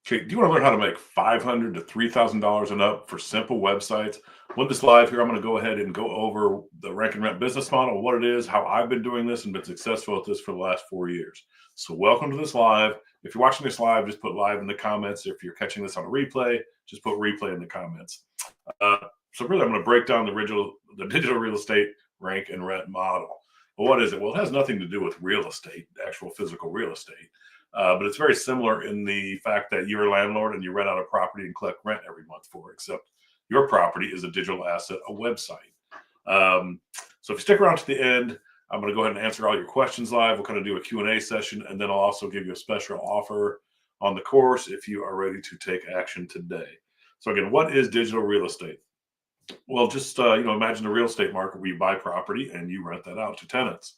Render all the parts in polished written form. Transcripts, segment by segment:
Okay, do you want to learn how to make $500 to $3,000 and up for simple websites? When this live here, I'm going to go ahead and go over the rank and rent business model, what it is, how I've been doing this and been successful at this for the last 4 years. So welcome to this live. If you're watching this live, just put live in the comments. If you're catching this on a replay, just put replay in the comments. Uh, so really, I'm going to break down the digital real estate rank and rent model. Well, what is it? Well, it has nothing to do with real estate, actual physical real estate. But it's very similar in the fact that you're a landlord and you rent out a property and collect rent every month for it, except your property is a digital asset, a website. So if you stick around to the end, I'm going to go ahead and answer all your questions live. We'll kind of do a Q&A session, and then I'll also give you a special offer on the course if you are ready to take action today. So again, what is digital real estate? Well, just imagine a real estate market where you buy property and you rent that out to tenants.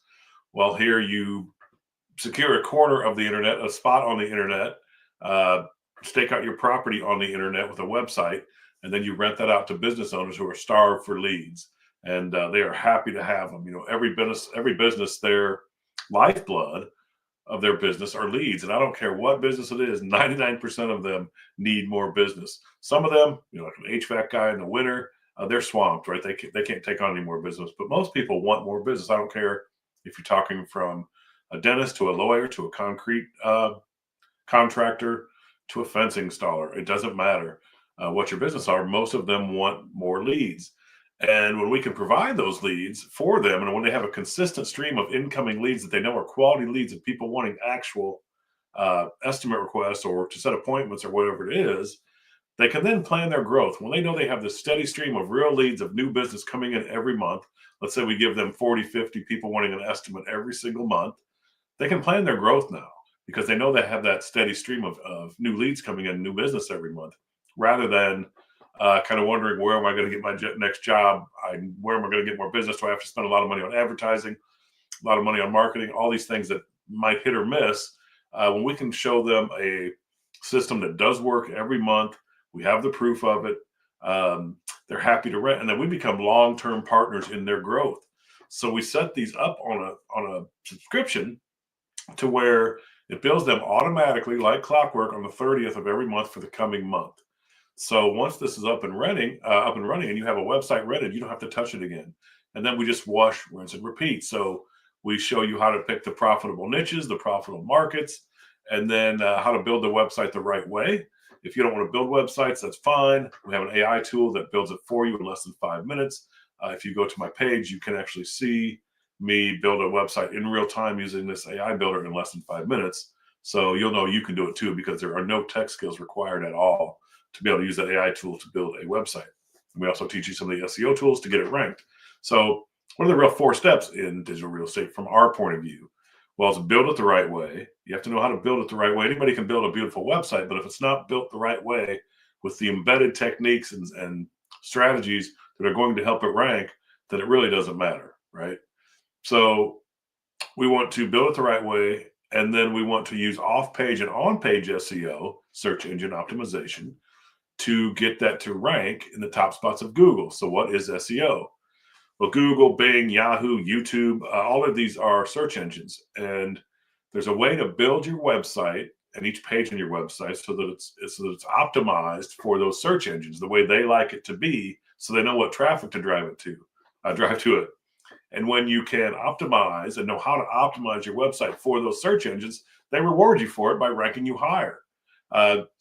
Well, here you secure a corner of the internet, a spot on the internet, stake out your property on the internet with a website, and then you rent that out to business owners who are starved for leads, and they are happy to have them. Every business, their lifeblood of their business are leads, and I don't care what business it is. 99% of them need more business. Some of them, like an HVAC guy in the winter, they're swamped, right? They can't take on any more business. But most people want more business. I don't care if you're talking from a dentist to a lawyer to a concrete contractor to a fence installer. It doesn't matter what your business are. Most of them want more leads. And when we can provide those leads for them, and when they have a consistent stream of incoming leads that they know are quality leads of people wanting actual estimate requests or to set appointments or whatever it is, they can then plan their growth. When they know they have this steady stream of real leads of new business coming in every month, let's say we give them 40, 50 people wanting an estimate every single month, they can plan their growth now because they know they have that steady stream of new leads coming in, new business every month, rather than kind of wondering, where am I going to get my next job? Where am I going to get more business? Do I have to spend a lot of money on advertising, a lot of money on marketing, all these things that might hit or miss? When we can show them a system that does work every month, we have the proof of it. They're happy to rent, and then we become long-term partners in their growth. So we set these up on a subscription to where it bills them automatically like clockwork on the 30th of every month for the coming month. So once this is up and running, and you have a website rented, you don't have to touch it again. And then we just wash, rinse, and repeat. So we show you how to pick the profitable niches, the profitable markets, and then how to build the website the right way. If you don't want to build websites, that's fine. We have an AI tool that builds it for you in less than 5 minutes. If you go to my page, you can actually see me build a website in real time using this AI builder in less than 5 minutes. So you'll know you can do it too, because there are no tech skills required at all to be able to use that AI tool to build a website. And we also teach you some of the SEO tools to get it ranked. So what are the real 4 steps in digital real estate from our point of view? Well, it's build it the right way. You have to know how to build it the right way. Anybody can build a beautiful website, but if it's not built the right way with the embedded techniques and strategies that are going to help it rank, then it really doesn't matter, right? So we want to build it the right way, and then we want to use off-page and on-page SEO, search engine optimization, to get that to rank in the top spots of Google. So what is SEO? Well, Google, Bing, Yahoo, YouTube, all of these are search engines. And there's a way to build your website and each page on your website so that it's optimized for those search engines the way they like it to be, so they know what traffic to drive to it. And when you can optimize and know how to optimize your website for those search engines, they reward you for it by ranking you higher.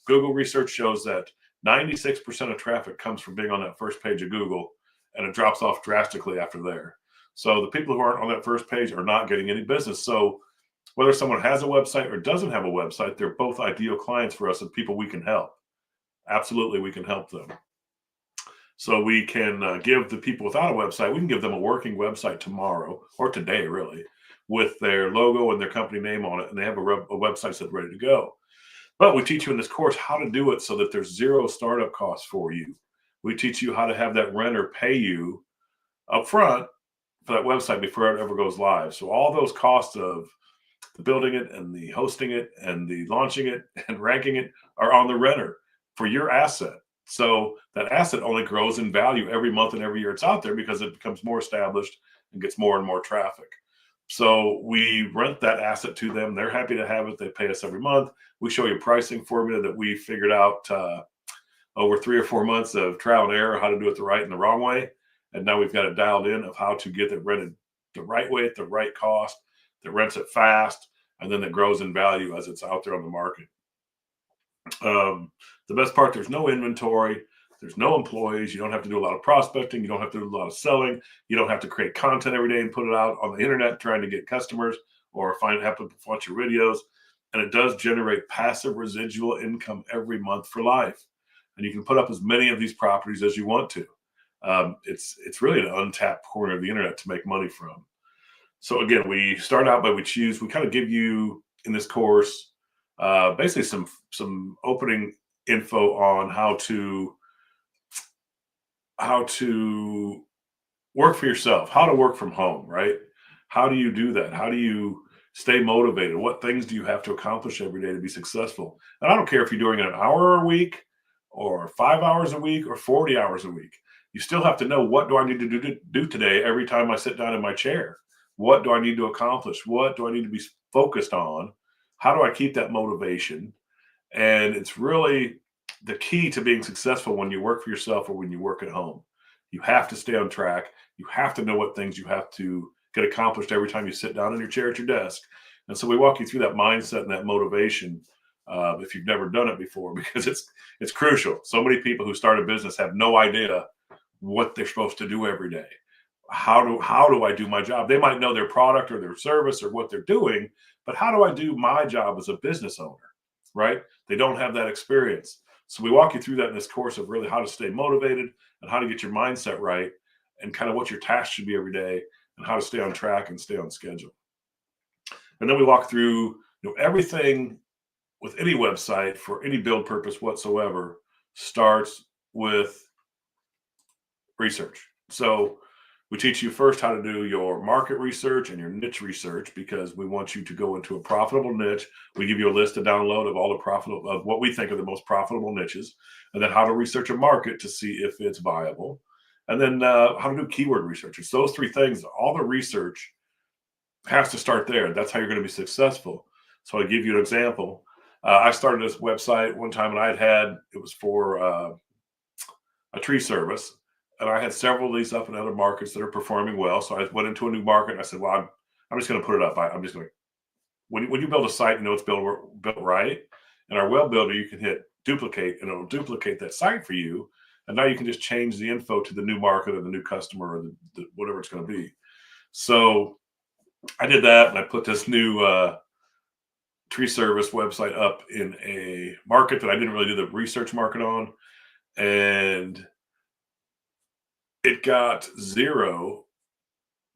Google research shows that 96% of traffic comes from being on that first page of Google, and it drops off drastically after there. So the people who aren't on that first page are not getting any business. So whether someone has a website or doesn't have a website, they're both ideal clients for us and people we can help. Absolutely, we can help them. So we can give the people without a website, we can give them a working website tomorrow or today, really, with their logo and their company name on it, and they have a website that's ready to go. But we teach you in this course how to do it so that there's zero startup costs for you. We teach you how to have that renter pay you up front for that website before it ever goes live. So all those costs of the building it and the hosting it and the launching it and ranking it are on the renter for your asset. So that asset only grows in value every month and every year it's out there because it becomes more established and gets more and more traffic. So we rent that asset to them. They're happy to have it. They pay us every month. We show you a pricing formula that we figured out over 3 or 4 months of trial and error, how to do it the right and the wrong way. And now we've got it dialed in of how to get it rented the right way at the right cost, that rents it fast, and then that grows in value as it's out there on the market. The best part, there's no inventory, there's no employees, you don't have to do a lot of prospecting, you don't have to do a lot of selling, you don't have to create content every day and put it out on the internet trying to get customers or have to watch your videos. And it does generate passive residual income every month for life. And you can put up as many of these properties as you want to. It's really an untapped corner of the internet to make money from. So again, we start out by we kind of give you in this course basically some opening info on how to work for yourself, how to work from home, right? How do you do that? How do you stay motivated? What things do you have to accomplish every day to be successful? And I don't care if you're doing it an hour a week or 5 hours a week or 40 hours a week. You still have to know, what do I need to do today every time I sit down in my chair? What do I need to accomplish? What do I need to be focused on? How do I keep that motivation? And it's really the key to being successful when you work for yourself or when you work at home. You have to stay on track. You have to know what things you have to get accomplished every time you sit down in your chair at your desk. And so we walk you through that mindset and that motivation if you've never done it before, because it's crucial. So many people who start a business have no idea what they're supposed to do every day. How do I do my job? They might know their product or their service or what they're doing, but how do I do my job as a business owner? Right? They don't have that experience. So we walk you through that in this course of really how to stay motivated and how to get your mindset right and kind of what your tasks should be every day and how to stay on track and stay on schedule. And then we walk through, everything with any website for any build purpose whatsoever starts with research. So we teach you first how to do your market research and your niche research, because we want you to go into a profitable niche. We give you a list to download of all the profitable of what we think are the most profitable niches, and then how to research a market to see if it's viable, and then how to do keyword research. It's those three things. All the research has to start there. That's how you're going to be successful. So I'll give you an example. I started this website one time, and it was for a tree service. And I had several of these up in other markets that are performing well. So I went into a new market and I said, well, I'm just going to put it up. I'm just going to, when you build a site, it's built right. And our web builder, you can hit duplicate and it'll duplicate that site for you. And now you can just change the info to the new market or the new customer or whatever it's going to be. So I did that, and I put this new tree service website up in a market that I didn't really do the research market on. And it got zero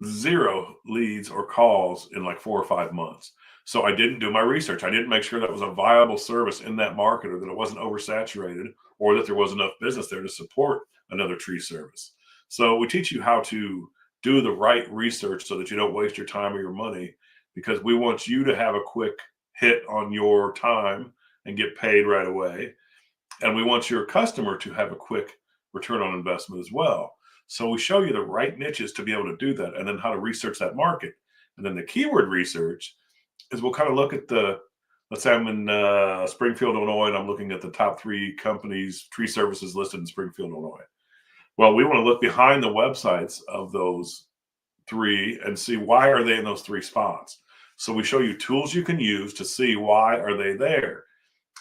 leads or calls in like 4 or 5 months. So I didn't do my research. I didn't make sure that was a viable service in that market, or that it wasn't oversaturated, or that there was enough business there to support another tree service. So we teach you how to do the right research so that you don't waste your time or your money, because we want you to have a quick hit on your time and get paid right away. And we want your customer to have a quick return on investment as well. So we show you the right niches to be able to do that, and then how to research that market. And then the keyword research is, we'll kind of look at let's say I'm in Springfield, Illinois, and I'm looking at the top 3 companies, tree services listed in Springfield, Illinois. Well, we want to look behind the websites of those 3 and see, why are they in those 3 spots? So we show you tools you can use to see why are they there.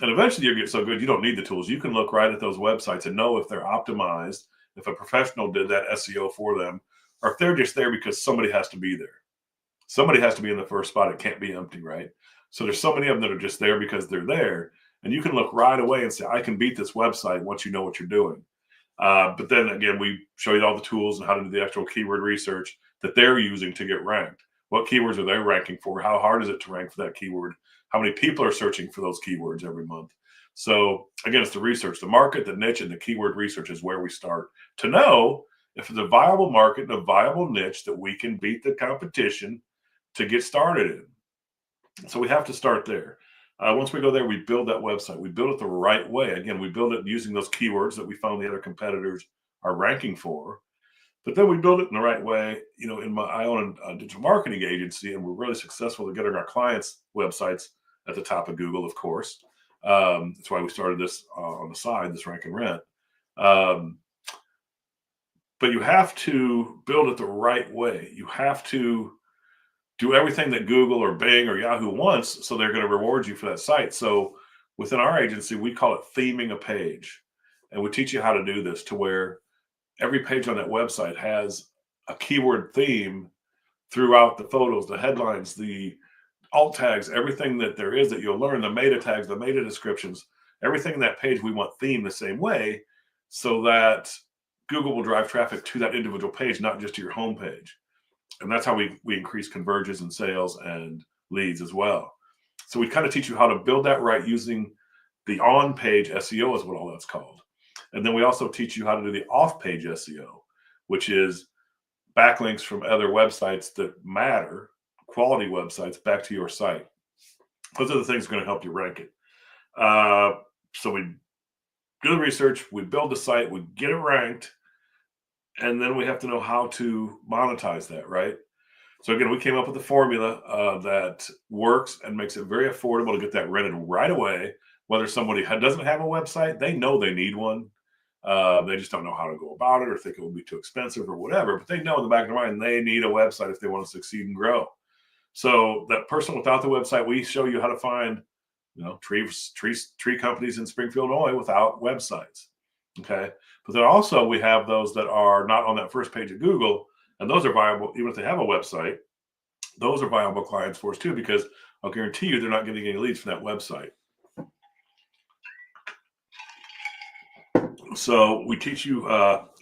And eventually you'll get so good you don't need the tools. You can look right at those websites and know if they're optimized, if a professional did that SEO for them, or if they're just there because somebody has to be there. Somebody has to be in the first spot. It can't be empty, right? So there's so many of them that are just there because they're there. And you can look right away and say, I can beat this website once you know what you're doing. But then again, we show you all the tools and how to do the actual keyword research that they're using to get ranked. What keywords are they ranking for? How hard is it to rank for that keyword? How many people are searching for those keywords every month? So again, it's the research, the market, the niche, and the keyword research is where we start to know if it's a viable market and a viable niche that we can beat the competition to get started in. So we have to start there. Once we go there, we build that website. We build it the right way. Again, we build it using those keywords that we found the other competitors are ranking for. But then we build it in the right way. I own a digital marketing agency, and we're really successful at getting our clients' websites at the top of Google, of course. That's why we started this on the side, this rank and rent. Um, but you have to build it the right way. You have to do everything that Google or Bing or Yahoo wants, so they're going to reward you for that site. So within our agency, we call it theming a page. And we teach you how to do this to where every page on that website has a keyword theme throughout the photos, the headlines, the alt tags, everything that there is that you'll learn, the meta tags, the meta descriptions, everything in that page we want themed the same way so that Google will drive traffic to that individual page, not just to your home page. And that's how we increase conversions and sales and leads as well. So we kind of teach you how to build that right using the on-page SEO is what all that's called. And then we also teach you how to do the off-page SEO, which is backlinks from other websites that matter, quality websites, back to your site. Those are the things that are going to help you rank it. So we do the research, we build the site, we get it ranked, and then we have to know how to monetize that, right? So again, we came up with a formula that works and makes it very affordable to get that rented right away. Whether somebody doesn't have a website, they know they need one. They just don't know how to go about it or think it will be too expensive or whatever. But they know in the back of their mind they need a website if they want to succeed and grow. So that person without the website, we show you how to find, tree companies in Springfield, Illinois without websites. Okay. But then also we have those that are not on that first page of Google, and those are viable even if they have a website. Those are viable clients for us too, because I'll guarantee you they're not getting any leads from that website. So we teach you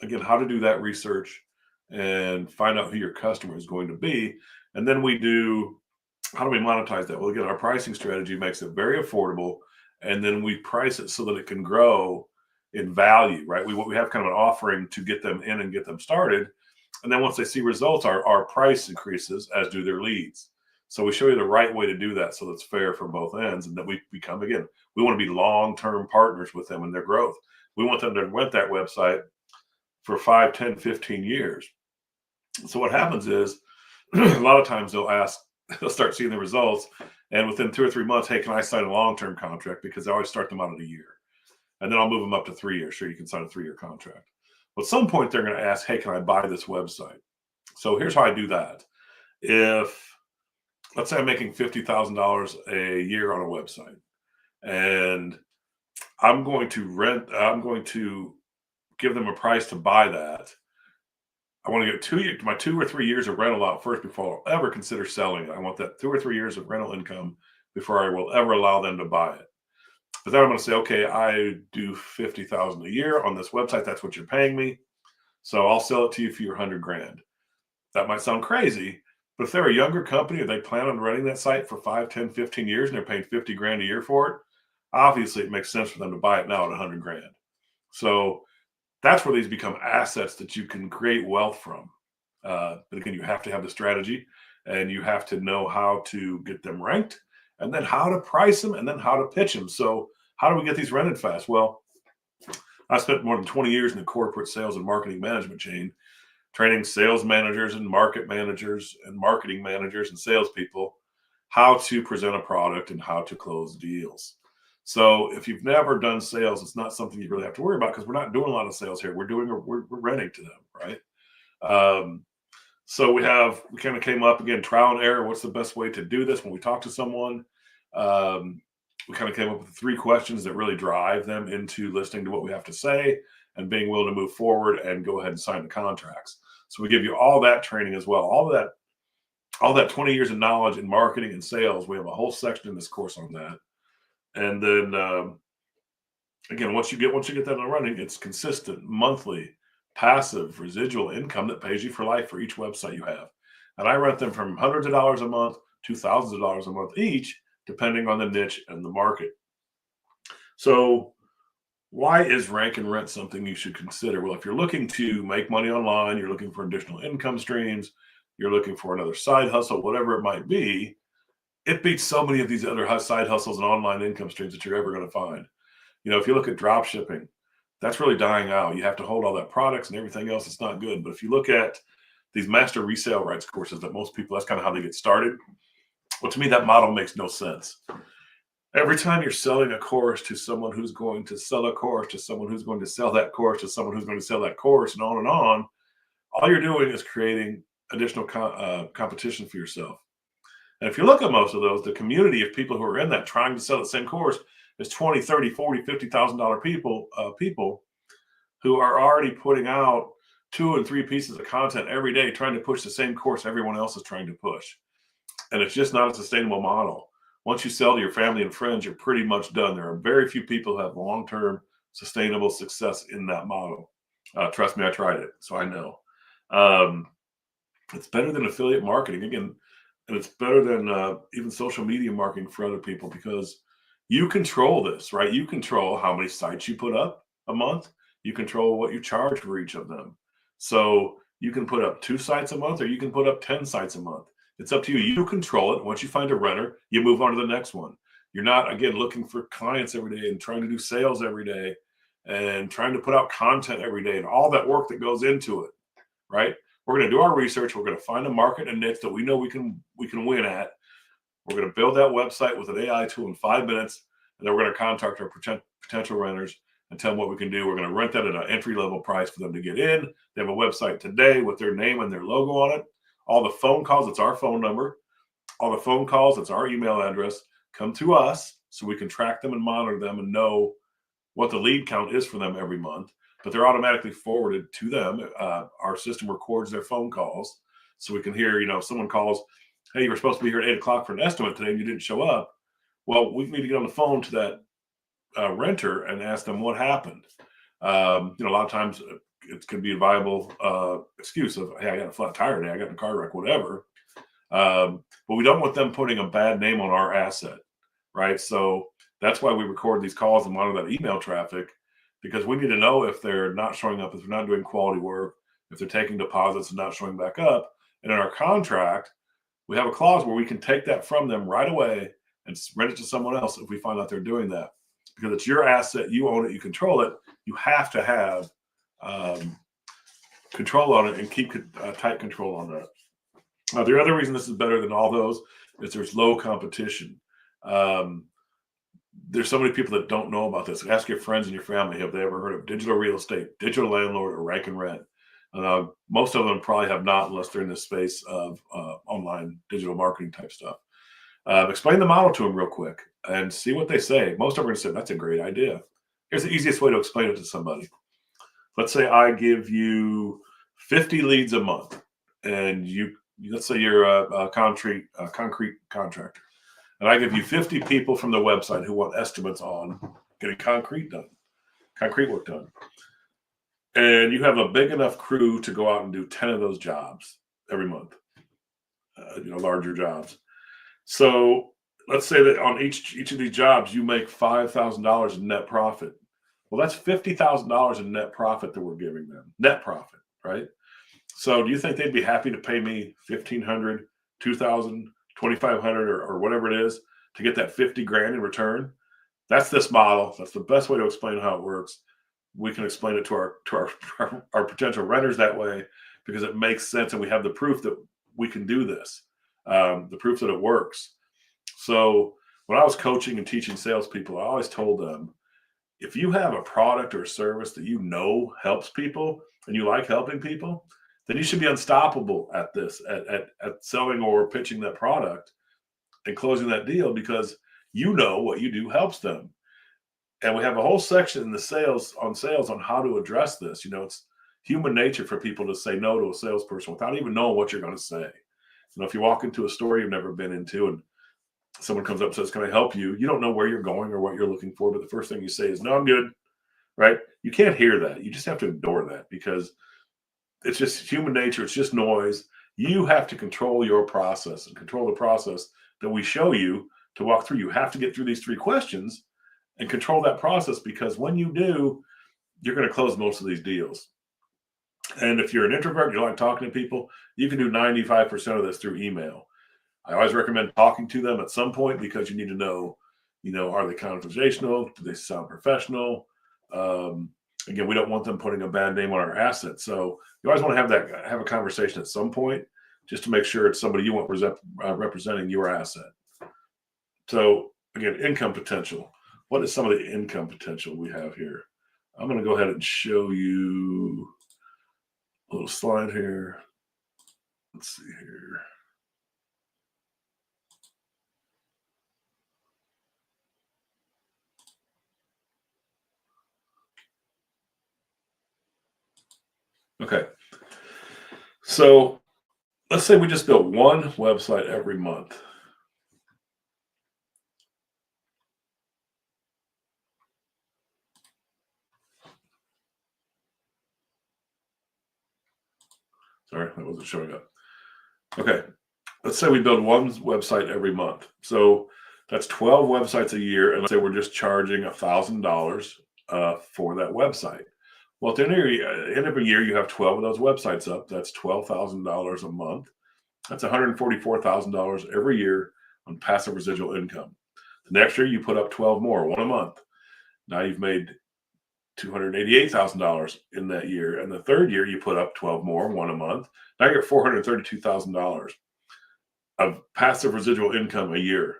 again how to do that research and find out who your customer is going to be, and then how do we monetize that? Well, again, our pricing strategy makes it very affordable, and then we price it so that it can grow in value, right? We have kind of an offering to get them in and get them started. And then once they see results, our price increases, as do their leads. So we show you the right way to do that so that's fair from both ends, and that we become, again, we want to be long-term partners with them in their growth. We want them to rent that website for 5, 10, 15 years. So what happens is a lot of times they'll start seeing the results, and within 2 or 3 months, hey, can I sign a long-term contract? Because I always start them out at a year. And then I'll move them up to 3 years. Sure, you can sign a 3-year contract. But at some point, they're going to ask, hey, can I buy this website? So here's how I do that. If, let's say I'm making $50,000 a year on a website, and I'm going to give them a price to buy that. I want to get my 2 or 3 years of rental out first before I'll ever consider selling it. I want that 2 or 3 years of rental income before I will ever allow them to buy it. But then I'm going to say, okay, I do $50,000 a year on this website. That's what you're paying me. So I'll sell it to you for your $100,000. That might sound crazy, but if they're a younger company or they plan on running that site for 5, 10, 15 years and they're paying $50,000 a year for it, obviously it makes sense for them to buy it now at $100,000. So that's where these become assets that you can create wealth from. But again, you have to have the strategy, and you have to know how to get them ranked, and then how to price them, and then how to pitch them. So how do we get these rented fast? Well, I spent more than 20 years in the corporate sales and marketing management chain, training sales managers and market managers and marketing managers and salespeople how to present a product and how to close deals. So if you've never done sales, it's not something you really have to worry about, because we're not doing a lot of sales here. We're renting to them, right? So we kind of came up, again, trial and error. What's the best way to do this when we talk to someone? We kind of came up with 3 questions that really drive them into listening to what we have to say and being willing to move forward and go ahead and sign the contracts. So we give you all that training as well. All that 20 years of knowledge in marketing and sales. We have a whole section in this course on that. And then again, once you get that up and running, it's consistent, monthly, passive, residual income that pays you for life for each website you have. And I rent them from hundreds of dollars a month to thousands of dollars a month each, depending on the niche and the market. So why is rank and rent something you should consider? Well, if you're looking to make money online, you're looking for additional income streams, you're looking for another side hustle, whatever it might be, it beats so many of these other side hustles and online income streams that you're ever going to find. If you look at drop shipping, That's really dying out. You have to hold all that products and everything else. It's not good. But if you look at these master resale rights courses that most people, that's kind of how they get started. Well, to me, that model makes no sense. Every time you're selling a course to someone who's going to sell a course, to someone who's going to sell that course, to someone who's going to sell that course, and on, all you're doing is creating additional competition for yourself. And if you look at most of those, the community of people who are in that trying to sell the same course is 20, 30, 40, $50,000 people who are already putting out 2 and 3 pieces of content every day, trying to push the same course everyone else is trying to push. And it's just not a sustainable model. Once you sell to your family and friends, you're pretty much done. There are very few people who have long-term sustainable success in that model. Trust me, I tried it, so I know. Um, it's better than affiliate marketing again, and it's better than even social media marketing for other people because you control this, right? You control how many sites you put up a month. You control what you charge for each of them. So you can put up 2 sites a month, or you can put up 10 sites a month. It's up to you. You control it. Once you find a renter, you move on to the next one. You're not, again, looking for clients every day and trying to do sales every day and trying to put out content every day and all that work that goes into it, right? We're going to do our research. We're going to find a market and niche that we know we can win at. We're going to build that website with an AI tool in 5 minutes, and then we're going to contact our potential renters and tell them what we can do. We're going to rent that at an entry-level price for them to get in. They have a website today with their name and their logo on it. All the phone calls, it's our phone number. All the phone calls, it's our email address, come to us so we can track them and monitor them and know what the lead count is for them every month. But they're automatically forwarded to them. Our system records their phone calls so we can hear, if someone calls, hey, you were supposed to be here at 8 o'clock for an estimate today and you didn't show up. Well, we need to get on the phone to that renter and ask them what happened. A lot of times it can be a viable excuse of, hey, I got a flat tire today, I got in a car wreck, whatever. But we don't want them putting a bad name on our asset, right? So that's why we record these calls and monitor that email traffic, because we need to know if they're not showing up, if they're not doing quality work, if they're taking deposits and not showing back up. And in our contract, we have a clause where we can take that from them right away and rent it to someone else if we find out they're doing that. Because it's your asset, you own it, you control it. You have to have control on it and keep tight control on that. The other reason this is better than all those is there's low competition. There's so many people that don't know about this. Ask your friends and your family, have they ever heard of digital real estate, digital landlord, or rank and rent? Most of them probably have not, unless they're in the space of online digital marketing type stuff. Explain the model to them real quick and see what they say. Most of them are going to say, that's a great idea. Here's the easiest way to explain it to somebody. Let's say I give you 50 leads a month, and let's say you're a concrete contractor, and I give you 50 people from the website who want estimates on getting concrete work done. And you have a big enough crew to go out and do 10 of those jobs every month, larger jobs. So let's say that on each of these jobs, you make $5,000 in net profit. Well, that's $50,000 in net profit that we're giving them. Net profit, right? So do you think they'd be happy to pay me $1,500, $2,000, $2,500, or whatever it is to get that 50 grand in return? That's this model. That's the best way to explain how it works. We can explain it to our potential renters that way because it makes sense, and we have the proof that we can do this, the proof that it works. So when I was coaching and teaching salespeople, I always told them, if you have a product or a service that helps people and you like helping people, then you should be unstoppable at this, at selling or pitching that product and closing that deal, because what you do helps them. And we have a whole section in the sales on how to address this. It's human nature for people to say no to a salesperson without even knowing what you're going to say. If you walk into a store you've never been into and someone comes up and says, can I help you? You don't know where you're going or what you're looking for, but the first thing you say is, no, I'm good, right? You can't hear that. You just have to ignore that because it's just human nature. It's just noise. You have to control your process and control the process that we show you to walk through. You have to get through these 3 questions and control that process, because when you do, you're going to close most of these deals. And if you're an introvert, you like talking to people, you can do 95% of this through email. I always recommend talking to them at some point, because you need to know, are they conversational? Do they sound professional? Again, we don't want them putting a bad name on our asset. So you always want to have a conversation at some point, just to make sure it's somebody you want representing your asset. So again, income potential. What is some of the income potential we have here? I'm going to go ahead and show you a little slide here. Let's see here. Okay. So let's say we just built one website every month. Sorry, that wasn't showing up. Okay. Let's say we build one website every month. So that's 12 websites a year. And let's say we're just charging $1,000 for that website. Well, at the end of a year, you have 12 of those websites up. That's $12,000 a month. That's $144,000 every year on passive residual income. The next year, you put up 12 more, one a month. Now you've made $288,000 in that year. And the third year, you put up 12 more, one a month. Now you're at $432,000 of passive residual income a year.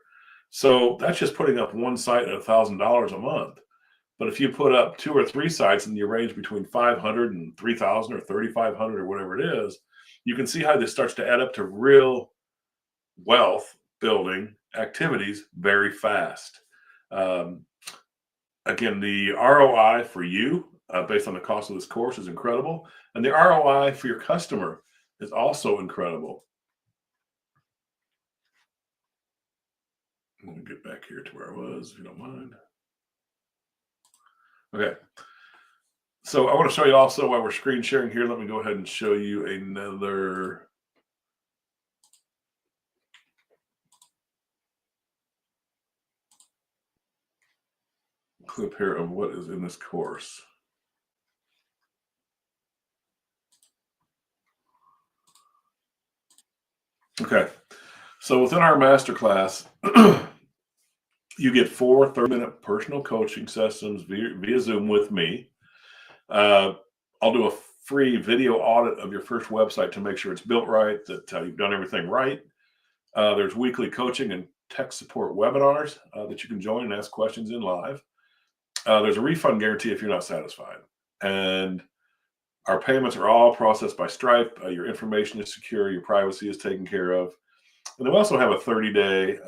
So that's just putting up one site at $1,000 a month. But if you put up 2 or 3 sites and you range between 500 and 3,000 or 3,500 or whatever it is, you can see how this starts to add up to real wealth building activities very fast. Again, the ROI for you based on the cost of this course is incredible. And the ROI for your customer is also incredible. Let me get back here to where I was, if you don't mind. Okay. So I want to show you also while we're screen sharing here, let me go ahead and show you another clip here of what is in this course. Okay. So within our masterclass, you get 4 30-minute personal coaching sessions via Zoom with me. I'll do a free video audit of your first website to make sure it's built right, that you've done everything right. There's weekly coaching and tech support webinars that you can join and ask questions in live. There's a refund guarantee if you're not satisfied. And our payments are all processed by Stripe. Your information is secure. Your privacy is taken care of. And then we also have a 30-day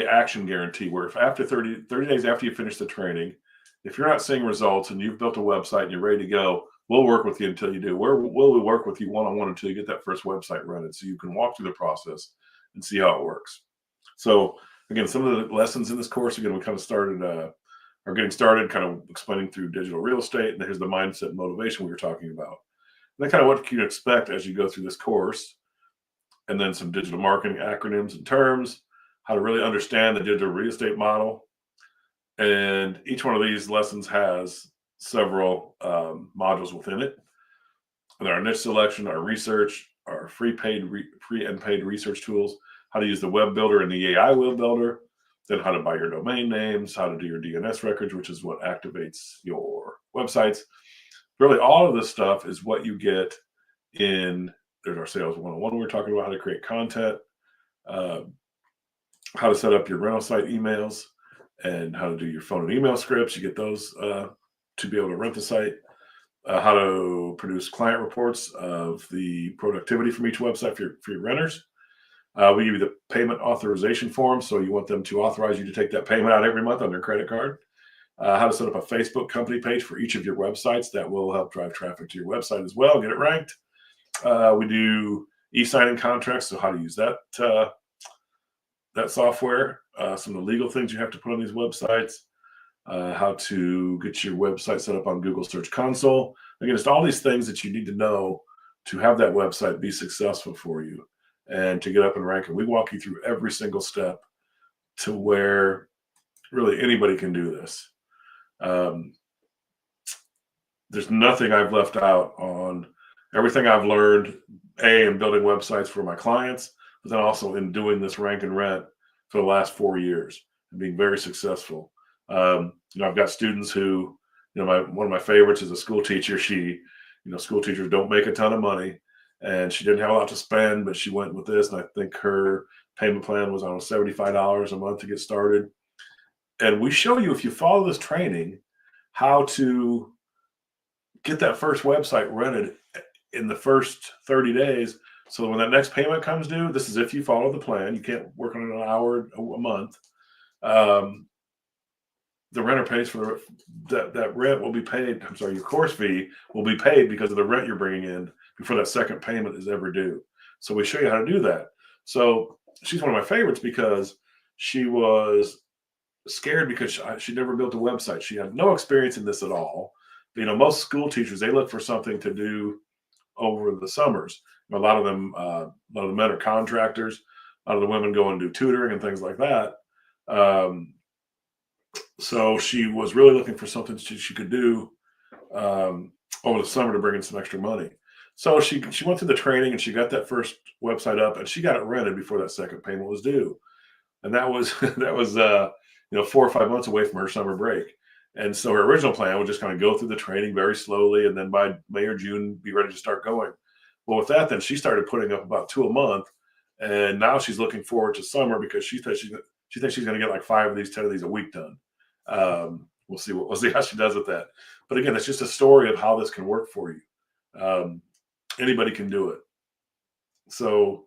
action guarantee where if after 30 days after you finish the training, if you're not seeing results and you've built a website and you're ready to go, we'll work with you until you do. We'll work with you one-on-one until you get that first website running so you can walk through the process and see how it works. So again, some of the lessons in this course, again, we kind of are getting started kind of explaining through digital real estate. And here's the mindset and motivation we were talking about. And then kind of what you can expect as you go through this course. And then some digital marketing acronyms and terms, how to really understand the digital real estate model. And each one of these lessons has several modules within it. And our niche selection, our research, our free and paid research tools, how to use the web builder and the AI web builder, then how to buy your domain names, how to do your DNS records, which is what activates your websites. Really, all of this stuff is what you get in, there's our sales 101. We're talking about how to create content, how to set up your rental site emails, and how to do your phone and email scripts. You get those to be able to rent the site. How to produce client reports of the productivity from each website for your renters. We give you the payment authorization form, so you want them to authorize you to take that payment out every month on their credit card. How to set up a Facebook company page for each of your websites that will help drive traffic to your website as well, get it ranked. We do e-signing contracts, so how to use that software. Some of the legal things you have to put on these websites. How to get your website set up on Google Search Console. Again, it's all these things that you need to know to have that website be successful for you and to get up and rank. And we walk you through every single step to where really anybody can do this. There's nothing I've left out on everything I've learned, in building websites for my clients, but then also in doing this rank and rent for the last 4 years and being very successful. I've got students who, one of my favorites is a school teacher. School teachers don't make a ton of money, and she didn't have a lot to spend, but she went with this, and I think her payment plan was on $75 a month to get started. And we show you, if you follow this training, how to get that first website rented in the first 30 days. So when that next payment comes due, this is if you follow the plan. You can't work on it an hour a month. The renter pays for that rent will be paid. I'm sorry, your course fee will be paid because of the rent you're bringing in before that second payment is ever due. So we show you how to do that. So she's one of my favorites because she was scared because she never built a website. She had no experience in this at all. Most school teachers, they look for something to do over the summers. A lot of the men are contractors. A lot of the women go and do tutoring and things like that. So she was really looking for something she could do over the summer to bring in some extra money. So she went through the training and she got that first website up, and she got it rented before that second payment was due. And that was 4 or 5 months away from her summer break. And so her original plan was just kind of go through the training very slowly, and then by May or June be ready to start going. Well, with that, then she started putting up about 2 a month, and now she's looking forward to summer because she thinks she's going to get like 5 of these, 10 of these a week done. We'll see how she does with that. But again, it's just a story of how this can work for you. Anybody can do it. So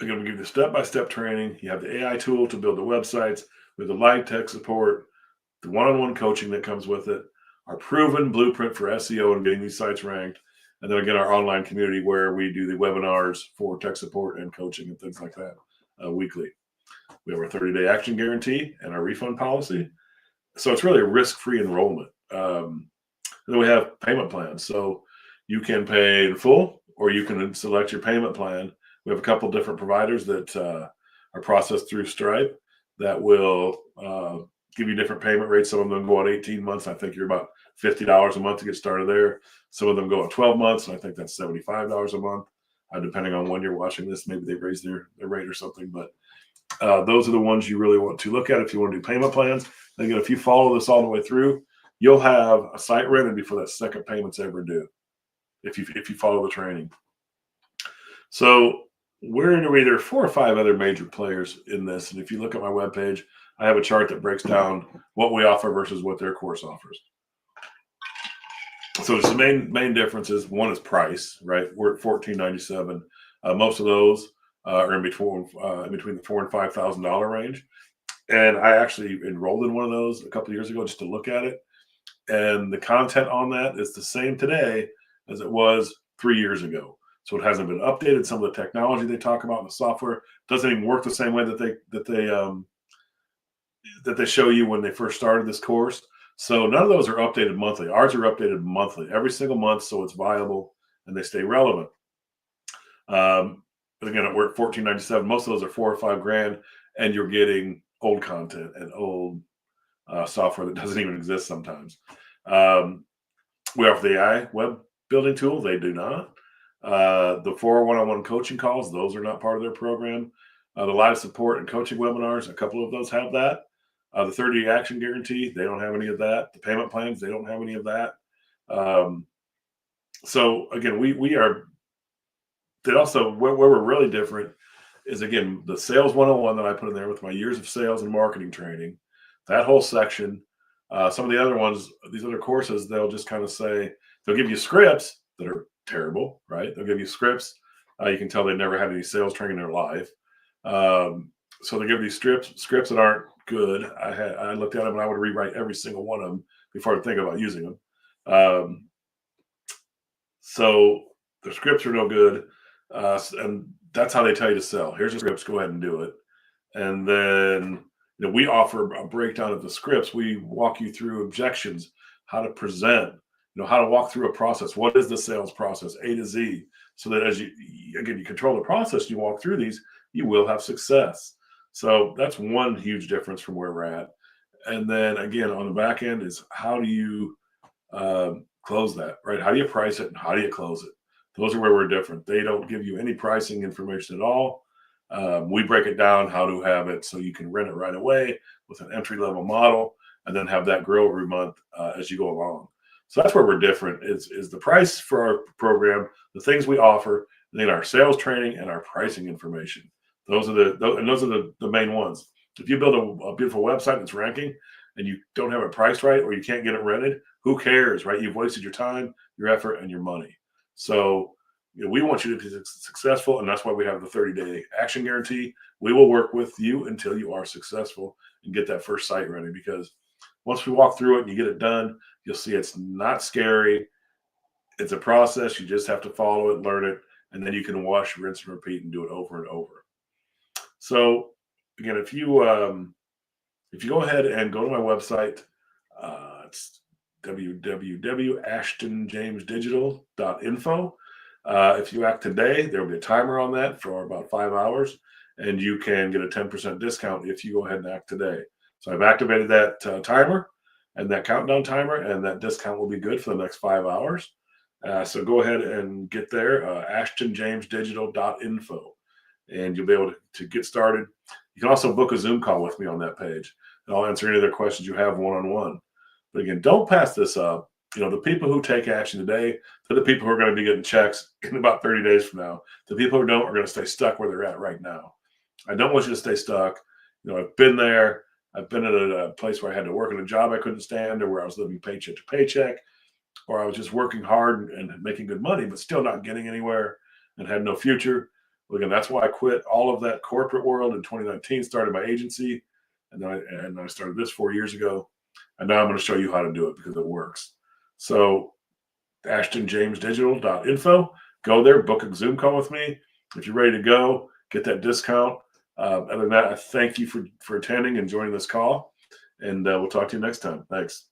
again, we give you the step-by-step training. You have the AI tool to build the websites with the live tech support, the one-on-one coaching that comes with it, our proven blueprint for SEO and getting these sites ranked, and then again, our online community where we do the webinars for tech support and coaching and things like that weekly. We have our 30-day action guarantee and our refund policy. So it's really a risk-free enrollment. And then we have payment plans. So you can pay in full or you can select your payment plan. We have a couple different providers that are processed through Stripe that will give you different payment rates. Some of them go on 18 months. I think you're about $50 a month to get started there. Some of them go on 12 months, and I think that's $75 a month. Depending on when you're watching this, maybe they raise their rate or something. But those are the ones you really want to look at if you want to do payment plans. And again, if you follow this all the way through, you'll have a site rented before that second payment's ever due. If you follow the training. So there are 4 or 5 other major players in this. And if you look at my webpage, I have a chart that breaks down what we offer versus what their course offers. So there's the main differences. One is price, right? We're at $14.97. Most of those are in between the $4,000 and $5,000 range. And I actually enrolled in one of those a couple of years ago just to look at it. And the content on that is the same today as it was 3 years ago. So it hasn't been updated. Some of the technology they talk about in the software doesn't even work the same way that they show you when they first started this course. So none of those are updated monthly. Ours are updated monthly, every single month, so it's viable and they stay relevant. But again, we're at $14.97. Most of those are $4 or $5 grand, and you're getting old content and old software that doesn't even exist sometimes. We offer the AI web building tool. They do not. The 4 one-on-one coaching calls, those are not part of their program. The live support and coaching webinars, a couple of those have that. The 30-day action guarantee, they don't have any of that. The payment plans, they don't have any of that. So again, we are. That also where we're really different is, again, the sales 101 that I put in there with my years of sales and marketing training. That whole section. Some of the other ones, these other courses, they'll just kind of say, they'll give you scripts that are terrible, right? They'll give you scripts. You can tell they've never had any sales training in their life. So they give these scripts that aren't good. I looked at them and I would rewrite every single one of them before I think about using them. So the scripts are no good. And that's how they tell you to sell. Here's the scripts, go ahead and do it. And then we offer a breakdown of the scripts. We walk you through objections, how to present, how to walk through a process. What is the sales process, A to Z? So that as you control the process, you walk through these, you will have success. So that's one huge difference from where we're at. And then again, on the back end is how do you close that, right? How do you price it and how do you close it? Those are where we're different. They don't give you any pricing information at all. We break it down how to have it so you can rent it right away with an entry level model, and then have that grow every month as you go along. So that's where we're different. Is the price for our program, the things we offer, and then our sales training and our pricing information. Those are the main ones. If you build a beautiful website that's ranking and you don't have it priced right or you can't get it rented, who cares, right? You've wasted your time, your effort, and your money. So we want you to be successful, and that's why we have the 30-day action guarantee. We will work with you until you are successful and get that first site ready. Because once we walk through it and you get it done, you'll see it's not scary. It's a process. You just have to follow it, learn it, and then you can wash, rinse, and repeat and do it over and over. So again, if you go ahead and go to my website, it's www.ashtonjamesdigital.info. If you act today, there will be a timer on that for about 5 hours, and you can get a 10% discount if you go ahead and act today. So I've activated that timer and that countdown timer, and that discount will be good for the next 5 hours. So go ahead and get there, ashtonjamesdigital.info, and you'll be able to get started. You can also book a Zoom call with me on that page, and I'll answer any other questions you have one-on-one. But again, don't pass this up. The people who take action today, they're the people who are going to be getting checks in about 30 days from now. The people who don't are going to stay stuck where they're at right now. I don't want you to stay stuck. I've been there. I've been at a place where I had to work in a job I couldn't stand, or where I was living paycheck to paycheck, or I was just working hard and making good money, but still not getting anywhere and had no future. Well, again, that's why I quit all of that corporate world in 2019, started my agency, and then I started this 4 years ago. And now I'm going to show you how to do it because it works. So ashtonjamesdigital.info, go there, book a Zoom call with me. If you're ready to go, get that discount. Other than that, I thank you for attending and joining this call. And we'll talk to you next time. Thanks.